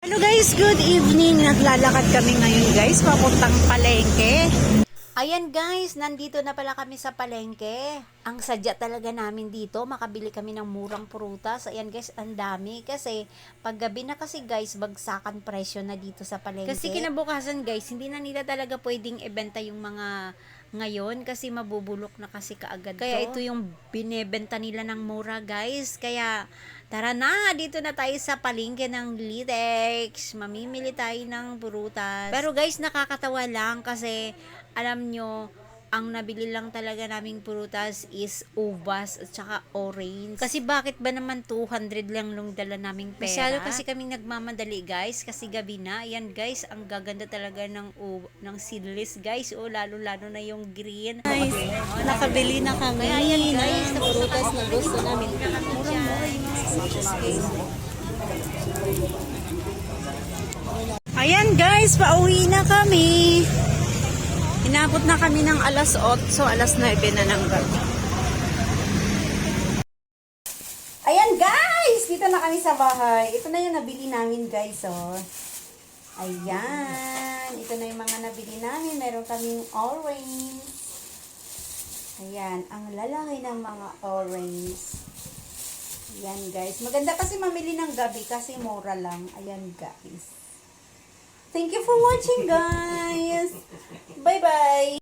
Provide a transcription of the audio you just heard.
Hello guys, good evening. Naglalakad kami ngayon guys, papuntang palengke. Ayan guys, nandito na pala kami sa palengke. Ang sadya talaga namin dito, makabili kami ng murang prutas. Ayan guys, ang dami kasi paggabi na kasi guys, bagsakan presyo na dito sa palengke. Kasi kinabukasan guys, hindi na nila talaga pwedeng ibenta yung mga ngayon kasi mabubulok na kasi kaagad to. Kaya ito yung binebenta nila ng mura guys. Kaya tara na, dito na tayo sa palengke ng Litex. Mamimili tayo ng prutas. Pero guys, nakakatawa lang kasi alam nyo, ang nabili lang talaga naming prutas is ubas at saka orange. Kasi bakit ba naman 200 lang nung dala naming pera? Masyado kasi kaming nagmamadali guys, kasi gabi na. Ayan guys, ang gaganda talaga ng seedless guys. O lalo-lalo na yung green. Guys, nakabili na kami. Kaya ayan guys, na prutas na gusto namin. Murang-mura yung mga seedless guys. Ayan guys, pauwi na kami. Inabot na kami ng alas 8, so alas 9 na ng gabi. Ayan guys! Dito na kami sa bahay. Ito na yung nabili namin guys, oh. Ayan. Ito na yung mga nabili namin. Meron kaming orange. Ayan. Ang lalaki ng mga orange. Ayan guys. Maganda kasi mamili ng gabi kasi mura lang. Ayan guys. Thank you for watching guys. Bye-bye.